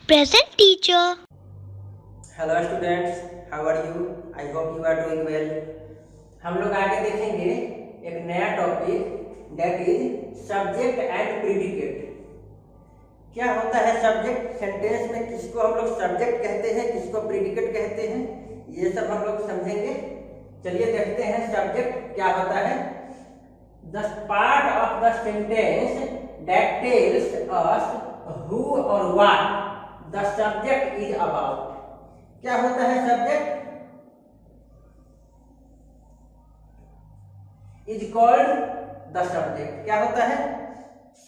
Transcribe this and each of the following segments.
Present teacher. Hello students, how are you? I hope you are doing well. हम लोग आगे देखेंगे एक नया topic, that is subject and predicate. क्या होता है सब्जेक्ट? सेंटेंस में किसको हम लोग सब्जेक्ट कहते हैं, किसको प्रीडिकेट कहते हैं, ये सब हम लोग समझेंगे। चलिए देखते हैं सब्जेक्ट क्या होता है। The part of the sentence that tells us who और what the subject is about. क्या होता है subject? Is called the subject. क्या होता है?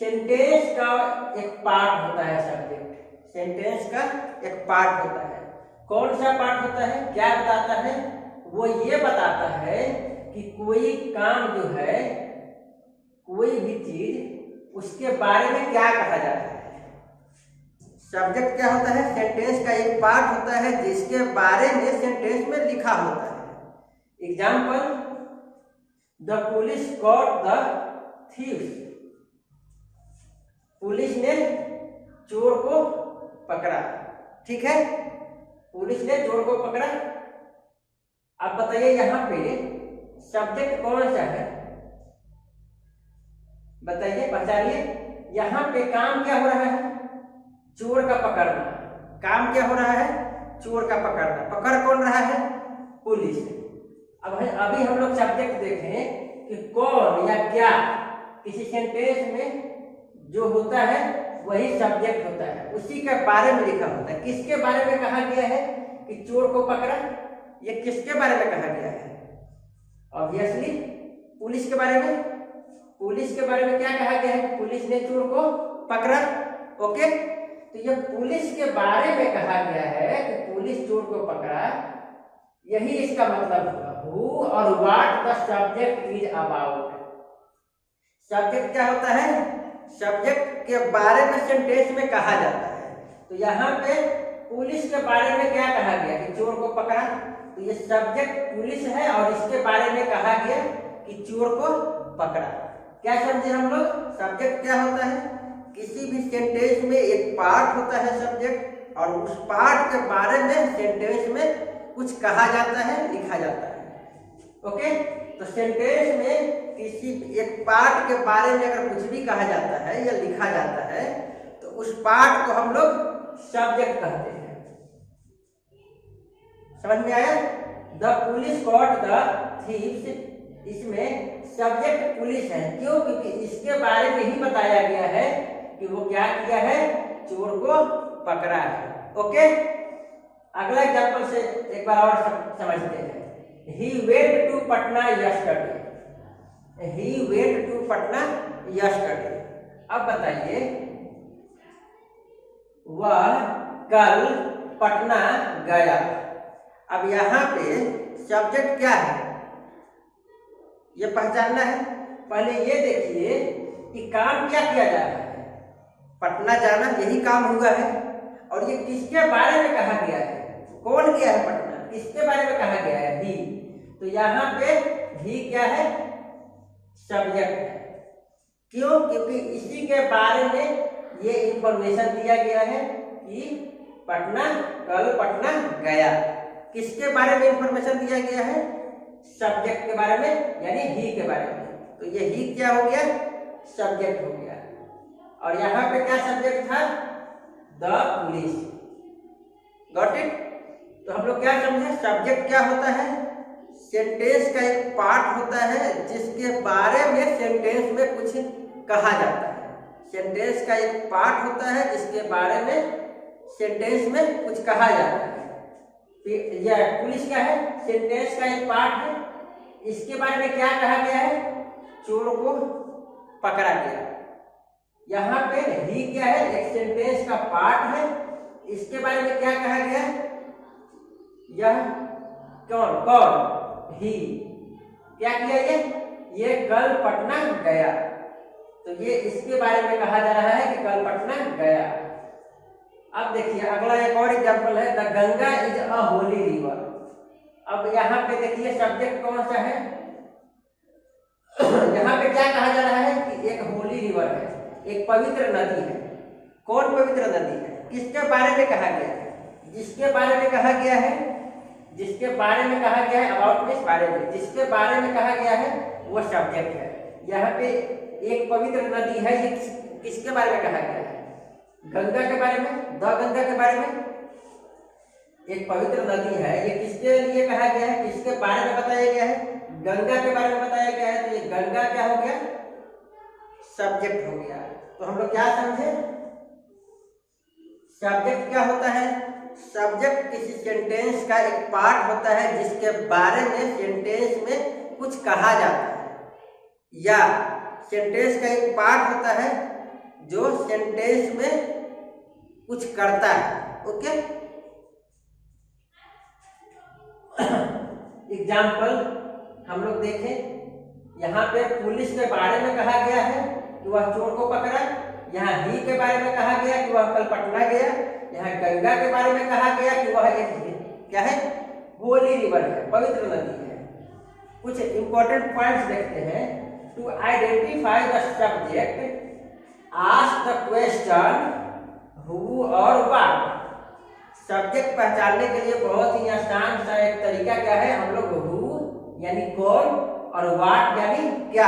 सेंटेंस का एक पार्ट होता है सब्जेक्ट। सेंटेंस का एक पार्ट होता है। कौन सा पार्ट होता है? क्या बताता है? वो ये बताता है कि कोई काम जो है, कोई भी चीज, उसके बारे में क्या कहा जाता है। सब्जेक्ट क्या होता है? सेंटेंस का एक पार्ट होता है जिसके बारे में सेंटेंस में लिखा होता है। Example, the police cot the thieves. Police ने चोर को पकड़ा। ठीक है, पुलिस ने चोर को पकड़ा। अब बताइए यहाँ पे सब्जेक्ट कौन सा है? बताइए, पहचानिए। यहाँ पे काम क्या हो रहा है? चोर का पकड़ना। काम क्या हो रहा है? चोर का पकड़ना। पकड़ कौन रहा है? पुलिस। अब अभी हम लोग सब्जेक्ट देखें कि कौन या क्या किसी सेंटेंस में जो होता है वही सब्जेक्ट होता है, उसी के बारे में लिखा होता है। किसके बारे में कहा गया है कि चोर को पकड़ा? ये किसके बारे में कहा गया है? ऑब्वियसली पुलिस के बारे में। पुलिस के बारे में क्या कहा गया है? पुलिस ने चोर को पकड़ा। ओके, तो ये पुलिस के बारे में कहा गया है कि पुलिस चोर को पकड़ा, यही इसका मतलब होगा। हु और what the subject is about. Subject क्या होता है? सब्जेक्ट के बारे में सेंटेंस में कहा जाता है। तो यहाँ पे पुलिस के बारे में क्या कहा गया कि चोर को पकड़ा, तो ये सब्जेक्ट पुलिस है और इसके बारे में कहा गया कि चोर को पकड़ा। क्या समझे हम लोग? सब्जेक्ट क्या होता है? किसी भी सेंटेंस में एक पार्ट होता है सब्जेक्ट, और उस पार्ट के बारे में सेंटेंस में कुछ कहा जाता है, लिखा जाता है। ओके, तो सेंटेंस में किसी एक पार्ट के बारे में अगर कुछ भी कहा जाता है या लिखा जाता है तो उस पार्ट को हम लोग सब्जेक्ट कहते हैं। समझ में आया? The police cot the thieves, इसमें सब्जेक्ट पुलिस है। क्यों? क्योंकि इसके बारे में ही बताया गया है कि वो क्या किया है, चोर को पकड़ा है। ओके, अगला एग्जांपल से एक बार और समझते हैं। He went to Patna yesterday. He went to Patna yesterday. अब बताइए, वह कल पटना गया। अब यहाँ पे सब्जेक्ट क्या है ये पहचानना है। पहले ये देखिए कि काम क्या किया जा रहा है। पटना जाना, यही काम हुआ है। और ये किसके बारे में कहा गया है? कौन गया है पटना? किसके बारे में कहा गया है? ही। तो यहाँ पे ही क्या है? सब्जेक्ट है। क्यों? क्योंकि इसी के बारे में ये इंफॉर्मेशन दिया गया है कि पटना, कल पटना गया। किसके बारे में इंफॉर्मेशन दिया गया है? सब्जेक्ट के बारे में, यानी ही के बारे में। तो ये ही क्या हो गया? सब्जेक्ट हो गया। और यहाँ पे क्या सब्जेक्ट था? The police. Got it? तो हम लोग क्या समझे? सब्जेक्ट क्या होता है? सेंटेंस का एक पार्ट होता है जिसके बारे में सेंटेंस में कुछ कहा जाता है। सेंटेंस का एक पार्ट होता है जिसके बारे में सेंटेंस में कुछ कहा जाता है। यह पुलिस क्या है? सेंटेंस का एक पार्ट है। इसके बारे में क्या कहा गया है? चोर को पकड़ा गया। यहाँ पे ही क्या है? एक सेंटेंस का पार्ट है। इसके बारे में क्या कहा गया? यह कौन? कौन? ही। क्या किया ये कल पटना गया। तो ये इसके बारे में कहा जा रहा है कि कल पटना गया। अब देखिए अगला एक और एग्जांपल है, the Ganga is a Holi river. अब यहाँ पे देखिए सब्जेक्ट कौन सा है? यहाँ पे क्या कहा जा रहा है कि एक होली रिवर है, एक पवित्र नदी है। कौन पवित्र नदी है? किसके बारे में कहा गया है? जिसके बारे में कहा गया है, जिसके बारे में कहा गया है, अबाउट मीन्स बारे में, जिसके बारे में कहा गया है वो सब्जेक्ट है। यहाँ पे एक पवित्र नदी है, ये किसके बारे में कहा गया है? गंगा के बारे में, द गंगा के बारे में। एक पवित्र नदी है, ये किसके लिए कहा गया है, किसके बारे में बताया गया है? गंगा के बारे में बताया गया है। तो ये गंगा क्या हो गया? सब्जेक्ट हो गया। तो हम लोग क्या समझे? सब्जेक्ट क्या होता है? सब्जेक्ट किसी सेंटेंस का एक पार्ट होता है जिसके बारे में सेंटेंस में कुछ कहा जाता है, या सेंटेंस का एक पार्ट होता है जो सेंटेंस में कुछ करता है। ओके, एग्जाम्पल हम लोग देखें। यहाँ पे पुलिस के बारे में कहा गया है कि वह चोर को पकड़ा। यहाँ ही के बारे में कहा गया कि वह कल पटना गया। यहाँ गंगा के बारे में कहा गया कि वह एक क्या है? होली रिवर है, पवित्र नदी है। कुछ इंपॉर्टेंट पॉइंट्स देखते हैं। To identify the subject ask the question who और व्हाट। सब्जेक्ट पहचानने के लिए बहुत ही आसान सा एक तरीका क्या है? हम लोग हु यानी कौन और व्हाट यानी क्या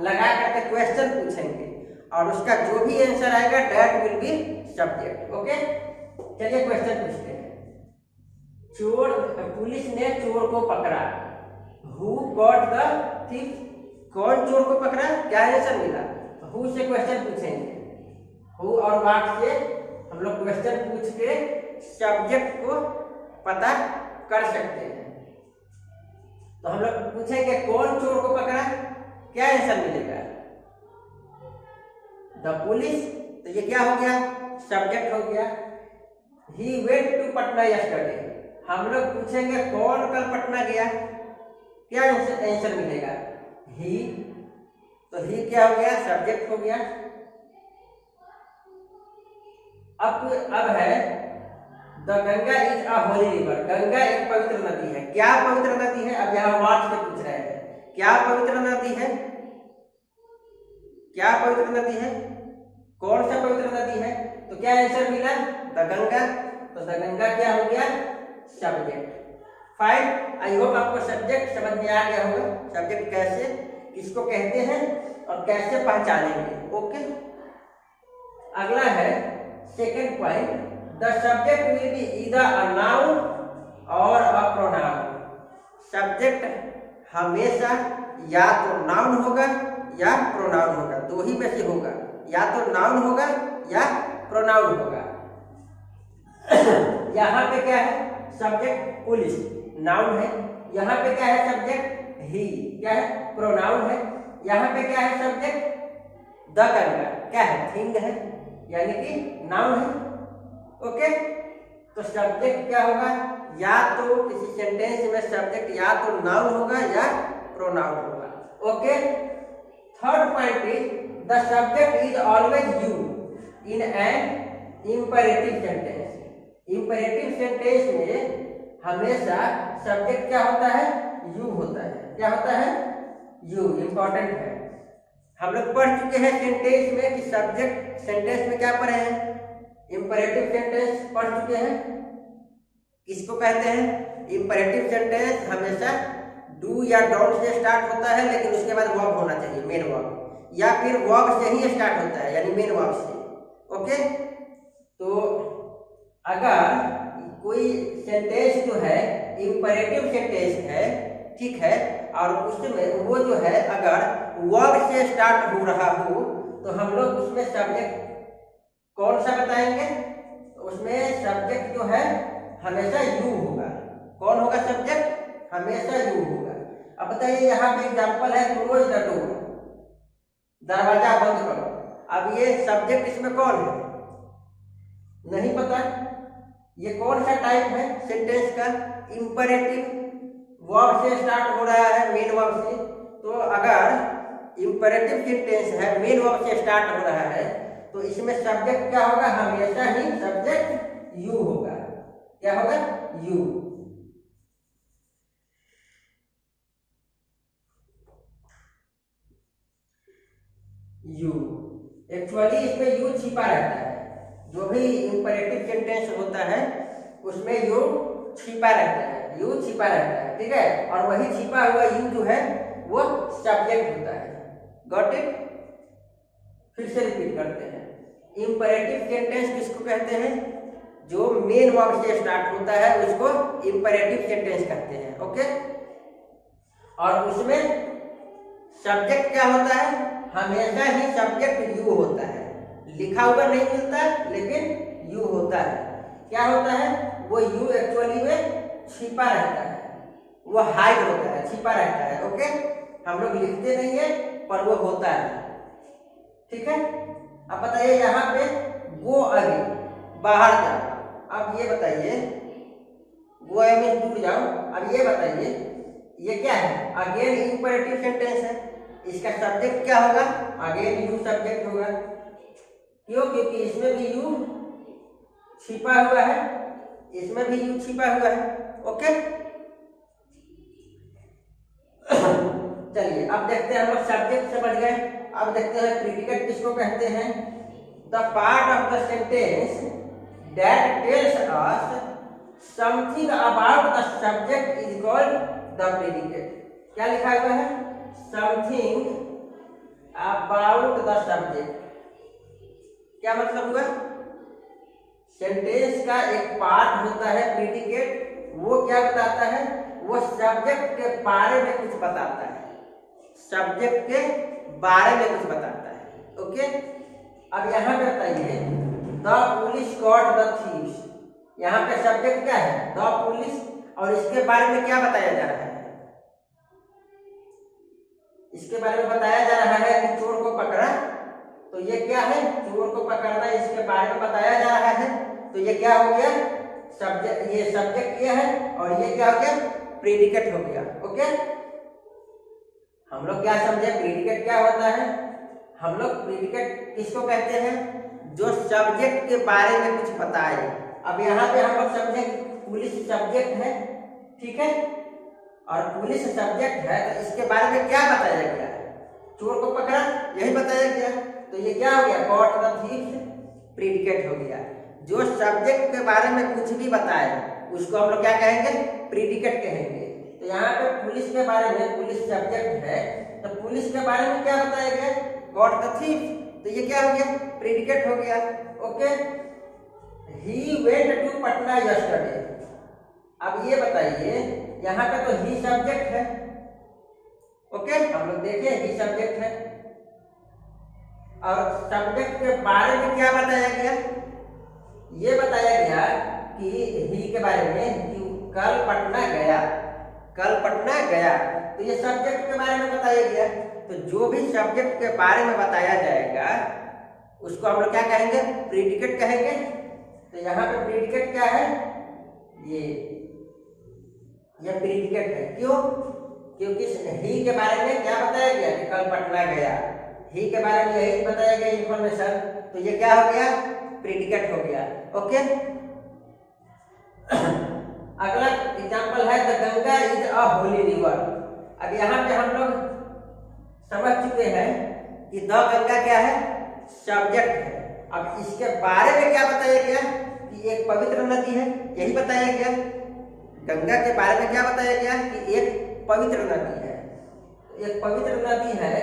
लगा करके क्वेश्चन पूछेंगे, और उसका जो भी आंसर आएगा that will be subject. Okay, चलिए क्वेश्चन पूछते हैं। चोर, पुलिस ने चोर को पकड़ा। Who got the thief. कौन चोर को पकड़ा? क्या आंसर मिला? हु से क्वेश्चन पूछेंगे। हु और व्हाट से हम लोग क्वेश्चन पूछ के सब्जेक्ट को पता कर सकते हैं। तो हम लोग पूछेंगे कौन चोर को पकड़ा, क्या आंसर मिलेगा? The police. तो ये क्या हो गया? सब्जेक्ट हो गया। He went to Patna yesterday. हम लोग पूछेंगे कौन कल पटना गया, क्या आंसर मिलेगा? ही। तो ही क्या हो गया? सब्जेक्ट हो गया। अब है the Ganga is a Holi river. Ganga एक पवित्र नदी है। क्या पवित्र नदी है? अब यहाँ व्हाट से पूछ रहे हैं। क्या पवित्र नदी है? क्या पवित्र नदी है? कौन सा पवित्र नदी है? तो क्या आंसर मिला? द गंगा। तो द गंगा क्या हो गया? सब्जेक्ट। फाइन। आई होप आपको सब्जेक्ट समझ में आ गया होगा। सब्जेक्ट कैसे, किसको कहते हैं और कैसे पहचानेंगे। ओके, अगला है second point. The subject will be either a noun और अ प्रोनाउन। सब्जेक्ट हमेशा या तो नाउन होगा या प्रोनाउन होगा, दो ही में से होगा। या तो नाउन होगा या प्रोनाउन होगा। यहाँ पे क्या है? सब्जेक्ट पुलिस नाउन है। यहाँ पे क्या है? सब्जेक्ट ही क्या है? प्रोनाउन है। यहाँ पे क्या है? सब्जेक्ट द गंगा क्या है? थिंग है, यानी कि नाउन है। ओके, तो सब्जेक्ट क्या होगा? या तो किसी सेंटेंस में सब्जेक्ट या तो नाउन होगा या प्रोनाउन होगा। Okay, third point is the subject is always you in an imperative sentence. Imperative sentence में हमेशा सब्जेक्ट क्या होता है? यू होता है। क्या होता है? यू। इंपॉर्टेंट है। हम लोग पढ़ चुके हैं सेंटेंस में कि सब्जेक्ट सेंटेंस में क्या पढ़े हैं? इंपरेटिव सेंटेंस पढ़ चुके हैं। किसको कहते हैं? इंपरेटिव सेंटेंस हमेशा डू या डोंट से स्टार्ट होता है, लेकिन उसके बाद वर्ब होना चाहिए, मेन वर्ब, या फिर वर्ब से ही स्टार्ट होता है, यानी मेन वर्ब से। ओके, तो अगर कोई सेंटेंस जो है इंपरेटिव सेंटेंस है, ठीक है, और उसमें वो जो है अगर वर्ब से स्टार्ट हो रहा हो, तो हम लोग उसमें सब्जेक्ट कौन सा बताएंगे? तो उसमें सब्जेक्ट जो है हमेशा यू होगा। कौन होगा सब्जेक्ट? हमेशा यू होगा। अब बताइए, यहाँ पे एग्जाम्पल है क्लोज द डोर, दरवाजा बंद करो। अब ये सब्जेक्ट इसमें कौन है? नहीं पता। ये कौन सा टाइप है सेंटेंस का? इंपरेटिव। वर्ब से स्टार्ट हो रहा है, मेन वर्ब से। तो अगर इंपरेटिव सेंटेंस है, मेन वर्ब से स्टार्ट हो रहा है, तो इसमें सब्जेक्ट क्या होगा? हमेशा ही सब्जेक्ट यू होगा। क्या होगा? यू। यू। एक्चुअली इसमें यू छिपा रहता है, जो भी इंपरेटिव सेंटेंस होता है उसमें यू छिपा रहता है, यू छिपा रहता है, ठीक है। और वही छिपा हुआ यू जो है वो सब्जेक्ट होता है। Got it? फिर से रिपीट करते हैं। इंपरेटिव सेंटेंस किसको कहते हैं? जो मेन वर्ब से स्टार्ट होता है उसको इंपरेटिव सेंटेंस कहते हैं। ओके, और उसमें सब्जेक्ट क्या होता है? हमेशा ही सब्जेक्ट यू होता है, लिखा हुआ नहीं मिलता लेकिन यू होता है। क्या होता है? वो यू एक्चुअली में छिपा रहता है, वो हाइड होता है, छिपा रहता है। ओके, हम लोग लिखते नहीं है पर वो होता है, ठीक है। अब बताइए यहाँ पे गो अवे, बाहर जाओ। अब ये बताइए, गो अवे में दूर जाओ। अब ये बताइए ये क्या है? अगेन इंपरेटिव सेंटेंस है, इसका सब्जेक्ट क्या होगा? अगेन यू सब्जेक्ट होगा। क्यों? क्योंकि इसमें भी यू छिपा हुआ है, इसमें भी यू छिपा हुआ है। ओके, चलिए अब देखते हैं, हम लोग सब्जेक्ट समझ गए। अब देखते हैं प्रीडिकेट किसको कहते हैं। The part of the sentence that tells us something about the subject is called the predicate. क्या लिखा हुआ है? Something about the subject. क्या मतलब हुआ? सेंटेंस का एक पार्ट होता है प्रीडिकेट, वो क्या बताता है? वो सब्जेक्ट के बारे में कुछ बताता है, सब्जेक्ट के बारे में कुछ बताता है। ओके, अब यहाँ पे बताइए the police cot the thieves. यहाँ पे सब्जेक्ट क्या है? द पुलिस, और इसके बारे में क्या बताया जा रहा है? इसके बारे में बताया जा रहा है कि चोर को पकड़ा। तो ये क्या है? चोर को पकड़ना, इसके बारे में बताया जा रहा है। तो ये क्या हो गया? सब्जेक्ट, ये सब्जेक्ट ये है, और ये क्या हो गया? प्रीडिकेट हो गया। ओके, हम लोग क्या समझे प्रीडिकेट क्या होता है? हम लोग प्रीडिकेट किसको कहते हैं? जो सब्जेक्ट के बारे में कुछ बताए। अब यहाँ पे हम लोग समझे पुलिस सब्जेक्ट है, ठीक है, और पुलिस सब्जेक्ट है, तो इसके बारे में क्या बताया गया है? चोर को पकड़ा, यही बताया गया। तो ये क्या हो गया? कॉट द थीव्स, प्रीडिकेट हो गया। जो सब्जेक्ट के बारे में कुछ भी बताए उसको हम लोग क्या कहेंगे? प्रीडिकेट कहेंगे। तो यहाँ पे पुलिस के बारे में, पुलिस सब्जेक्ट है, तो पुलिस के बारे में क्या बताया गया? Caught the thieves. तो ये क्या हो गया? प्रीडिकेट हो गया। Okay, he went to Patna yesterday. अब ये बताइए, यहाँ पे तो ही सब्जेक्ट है। ओके, हम लोग देखिए ही सब्जेक्ट है, और सब्जेक्ट के बारे में क्या बताया गया? ये बताया गया कि ही के बारे में कि कल पटना गया, कल पटना गया। तो ये सब्जेक्ट के बारे में बताया गया। तो जो भी सब्जेक्ट के बारे में बताया जाएगा उसको हम लोग क्या कहेंगे? प्रीडिकेट कहेंगे। तो यहाँ पे प्रीडिकेट क्या है? ये प्रीडिकेट है। क्यों? क्योंकि ही के बारे में क्या बताया गया कि कल पटना गया, ही के बारे में यही बताया गया इंफॉर्मेशन। तो ये क्या हो गया? प्रीडिकेट हो गया। ओके, अगला एग्जांपल है the Ganga is a Holi river. अब यहाँ पे हम लोग समझ चुके हैं कि द गंगा क्या है? सब्जेक्ट है। अब इसके बारे में क्या बताया गया? कि एक पवित्र नदी है, यही बताया गया। गंगा के बारे में क्या बताया गया? कि एक पवित्र नदी है। एक पवित्र नदी है,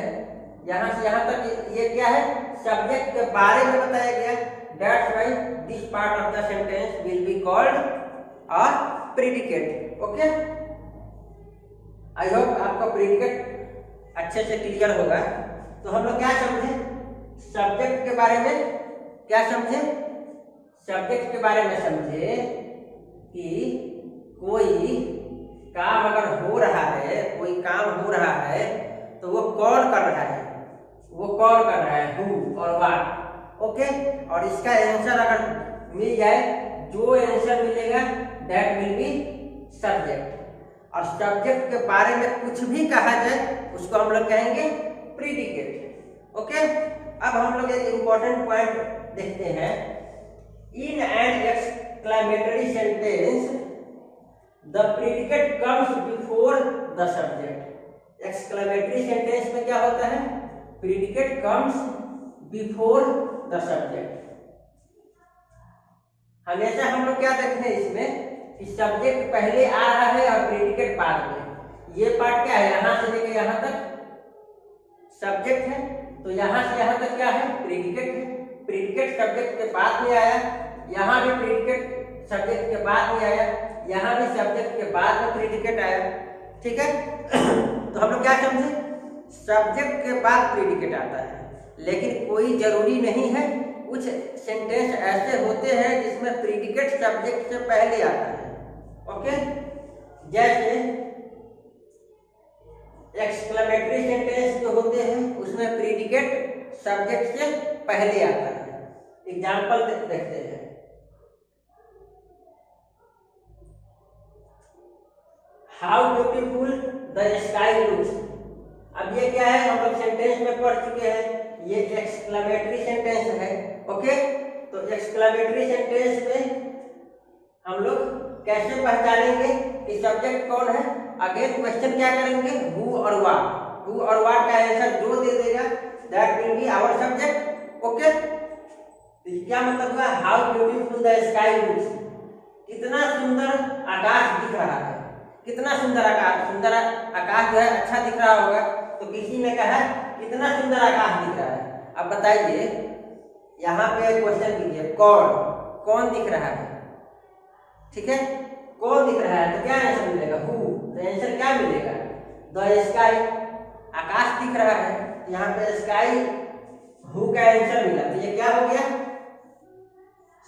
यहाँ से यहाँ तक ये क्या है? सब्जेक्ट के बारे में बताया गया। That's why this part of the sentence will be called a predicate. Okay? I hope आपको प्रीडिकेट अच्छे से क्लियर होगा। तो हम लोग क्या समझे? सब्जेक्ट के बारे में क्या समझे? सब्जेक्ट के बारे में समझे कि कोई काम अगर हो रहा है, कोई काम हो रहा है, तो वो कौन कर रहा है? वो कौन कर रहा है? हु और व्हाट। ओके, और इसका आंसर अगर मिल जाए, जो आंसर मिलेगा दैट विल बी सब्जेक्ट। और सब्जेक्ट के बारे में कुछ भी कहा जाए उसको हम लोग कहेंगे प्रीडिकेट। ओके, अब हम लोग एक इंपॉर्टेंट पॉइंट देखते हैं। In an exclamatory sentence the predicate comes before the subject. Exclamatory sentence में क्या होता है? Predicate comes before the subject. हमेशा हम लोग क्या देखते हैं इसमें कि सब्जेक्ट पहले आ रहा है और प्रेडिकेट बाद में। ये पार्ट क्या है, यहाँ से लेकर यहाँ तक सब्जेक्ट है, तो यहाँ से यहाँ तक क्या है, प्रेडिकेट है। प्रेडिकेट सब्जेक्ट के बाद में आया, यहाँ भी प्रेडिकेट सब्जेक्ट के बाद में आया, यहाँ भी सब्जेक्ट के बाद में प्रेडिकेट आया। ठीक है तो हम लोग क्या समझे, सब्जेक्ट के बाद प्रेडिकेट आता है, लेकिन कोई जरूरी नहीं है। कुछ सेंटेंस ऐसे होते हैं जिसमें प्रेडिकेट सब्जेक्ट से पहले आता है। ओके, जैसे एक्सक्लेमेटरी सेंटेंस जो होते हैं उसमें प्रेडिकेट सब्जेक्ट से पहले आता है। एग्जाम्पल देखते हैं। How beautiful the sky looks. अब ये क्या है, हम लोग सेंटेंस में पढ़ चुके हैं, ये एक्सक्लेमेटरी सेंटेंस है। ओके, तो एक्सक्लेमेटरी सेंटेंस में हम लोग कैसे पहचानेंगे कि सब्जेक्ट कौन है। अगेन क्वेश्चन क्या करेंगे, हु और व्हाट। हु और व्हाट का आंसर जो दे देगा that will be our subject. Okay, तो क्या मतलब हुआ, how beautiful the sky looks. कितना सुंदर आकाश दिख रहा है, कितना सुंदर आकाश। सुंदर आकाश जो है अच्छा दिख रहा होगा, तो किसी ने कहा कितना सुंदर आकाश दिख रहा है। अब बताइए, यहाँ पे क्वेश्चन कीजिए, कौन दिख रहा है। ठीक है, कौन दिख रहा है, तो क्या आंसर मिलेगा, हु। तो आंसर क्या मिलेगा, द स्काई। आकाश दिख रहा है, यहाँ पे स्काई हु का आंसर मिला, तो ये क्या हो गया,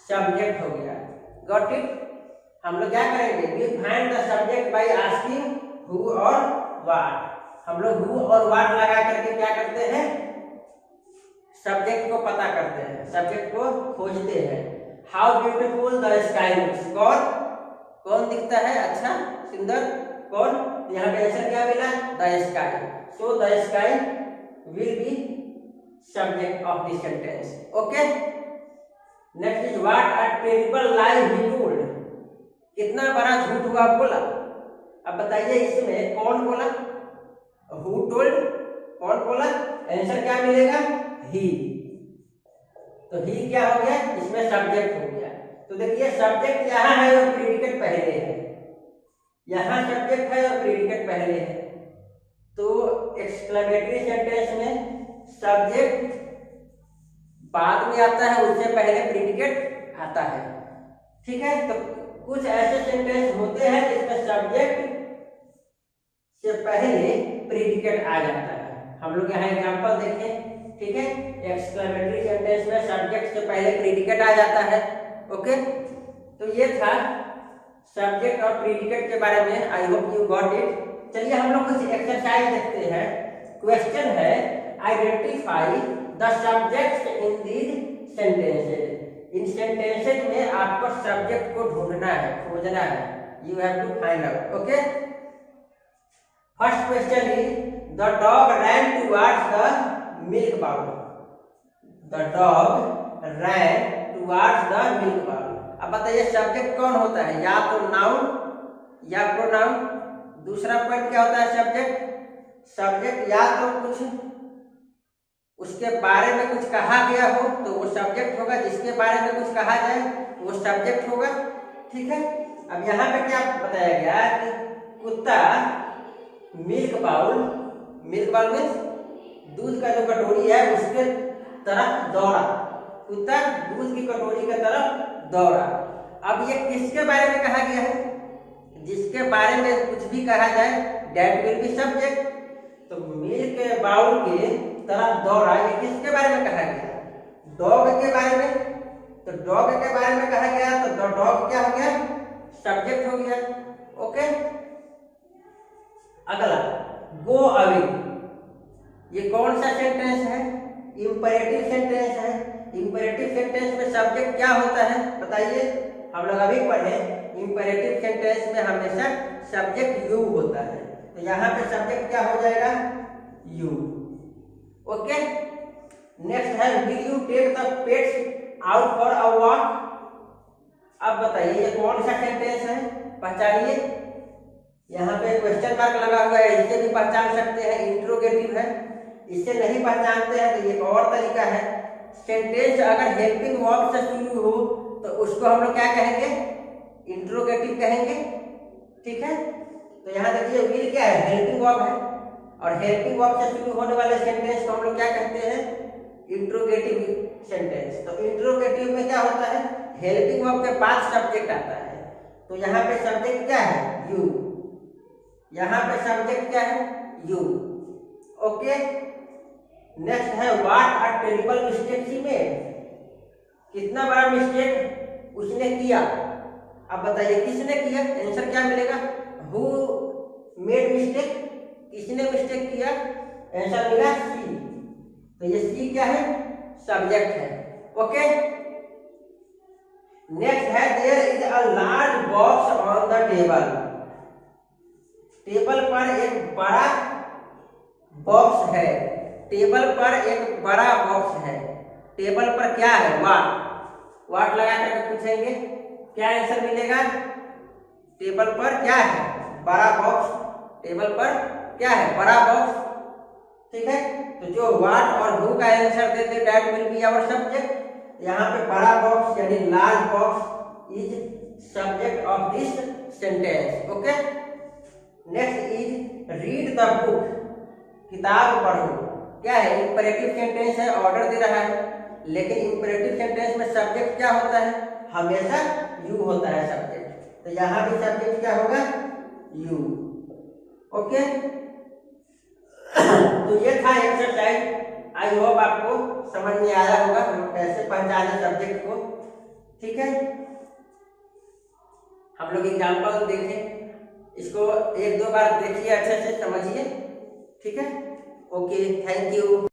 सब्जेक्ट हो गया। Got it. हम लोग क्या करेंगे, we find the subject by asking who और व्हाट। हम लोग हु और व्हाट लगा करके क्या करते हैं, सब्जेक्ट को पता करते हैं, सब्जेक्ट को खोजते हैं। How beautiful the sky looks. कौन दिखता है अच्छा सुंदर, कौन। यहाँ पे आंसर क्या मिला, the sky. So the sky will be subject of this sentence. Okay, next is what a terrible lie he told. कितना बड़ा झूठ हुआ बोला। अब बताइए इसमें कौन बोला, हु टोल्ड, कौन बोला, आंसर क्या मिलेगा, ही। तो ही क्या हो गया, इसमें सब्जेक्ट हो गया। तो देखिए सब्जेक्ट यहाँ है और प्रेडिकेट पहले है, यहाँ सब्जेक्ट है और प्रेडिकेट पहले है। तो एक्सक्लेमेटरी सेंटेंस में सब्जेक्ट बाद में आता है, उससे पहले प्रेडिकेट आता है। ठीक है, तो कुछ ऐसे सेंटेंस होते हैं जिसमें सब्जेक्ट से पहले प्रेडिकेट आ जाता है। हम लोग यहाँ एग्जांपल देखें। ठीक है, एक्सक्लेमेटरी सेंटेंस में सब्जेक्ट से पहले प्रेडिकेट आ जाता है। ओके, तो ये था सब्जेक्ट और प्रेडिकेट के बारे में। I hope you got it. चलिए हम लोग कुछ एक्सरसाइज देखते हैं। क्वेश्चन है, identify the subjects in these sentences. इन सेंटेंसेस में आपको सब्जेक्ट को ढूंढना है, खोजना है। You have to find out. Okay, first question is the dog ran towards the milk bowl. The dog ran towards the milk bowl. अब बताइए सब्जेक्ट कौन होता है, या तो नाउन या प्रोनाउन। दूसरा पॉइंट क्या होता है, सब्जेक्ट। सब्जेक्ट या तो कुछ उसके बारे में कुछ कहा गया हो तो वो सब्जेक्ट होगा, जिसके बारे में कुछ कहा जाए वो सब्जेक्ट होगा। ठीक है, अब यहाँ पे क्या बताया गया कि कुत्ता मिल्क बाउल मीन्स दूध का जो कटोरी है उसके तरफ दौड़ा। कुत्ता दूध की कटोरी की तरफ दौड़ा। अब ये किसके बारे में कहा गया है, जिसके बारे में कुछ भी कहा जाए दैट विल बी सब्जेक्ट। तो मिल्क बाउल के तरफ दौड़ा, ये किसके बारे में कहा गया, डॉग के बारे में। तो डॉग के बारे में कहा गया तो डॉग क्या हो गया, सब्जेक्ट हो गया। ओके, अगला गो अवे। ये कौन सा सेंटेंस है, इंपरेटिव सेंटेंस है। इंपरेटिव सेंटेंस में सब्जेक्ट क्या होता है बताइए, हम लोग अभी पढ़े इंपरेटिव सेंटेंस में हमेशा सब्जेक्ट यू होता है। तो यहाँ पे सब्जेक्ट क्या हो जाएगा, यू। ओके, नेक्स्ट है will you take the pets out for a walk. अब बताइए ये कौन सा सेंटेंस है, पहचानिए। यहाँ पे क्वेश्चन मार्क लगा हुआ है, इससे भी पहचान सकते हैं, इंट्रोगेटिव है। इससे नहीं पहचानते हैं तो एक और तरीका है, सेंटेंस अगर हेल्पिंग वर्ब से शुरू हो तो उसको हम लोग क्या कहेंगे, इंट्रोगेटिव कहेंगे। ठीक है, तो यहाँ देखिए विल क्या है, हेल्पिंग वर्ब है, और हेल्पिंग वर्ब से शुरू होने वाले सेंटेंस को हम लोग क्या कहते हैं, इंट्रोगेटिव सेंटेंस। तो इंट्रोगेटिव में क्या होता है, हेल्पिंग वर्ब के बाद सब्जेक्ट आता है। तो यहाँ पे सब्जेक्ट क्या है, यू, यहाँ पे सब्जेक्ट क्या है, यू। ओके, नेक्स्ट है what a terrible mistake he made, कितना बड़ा मिस्टेक उसने किया। अब बताइए किसने किया, आंसर क्या मिलेगा, हु मेड मिस्टेक, किसने मिस्टेक किया, आंसर मिला सी। तो ये सी क्या है, सब्जेक्ट है। ओके, नेक्स्ट है there is a large box on the table, table पर एक बड़ा बॉक्स है, टेबल पर एक बड़ा बॉक्स है। टेबल पर क्या है, वाट लगा करके पूछेंगे, क्या आंसर मिलेगा, टेबल पर क्या है, बड़ा बॉक्स, टेबल पर क्या है, बड़ा बॉक्स। ठीक है, तो जो वाट और हु का आंसर देते that will be our subject. यहाँ पे बड़ा बॉक्स यानी large box is subject of this sentence. Okay, next is read the book, किताब पढ़ो, क्या है, इंपरेटिव सेंटेंस है, ऑर्डर दे रहा है, लेकिन इंपरेटिव सेंटेंस में सब्जेक्ट क्या होता है, हमेशा यू होता है सब्जेक्ट। तो यहाँ भी सब्जेक्ट क्या होगा, यू। ओके, तो ये था एक्सरसाइज, आई होप आपको समझ में आया होगा कैसे पहचाने सब्जेक्ट को। ठीक है, हम लोग एग्जाम्पल देखें, इसको एक दो बार देखिए, अच्छे से समझिए। ठीक है, ओके, थैंक यू।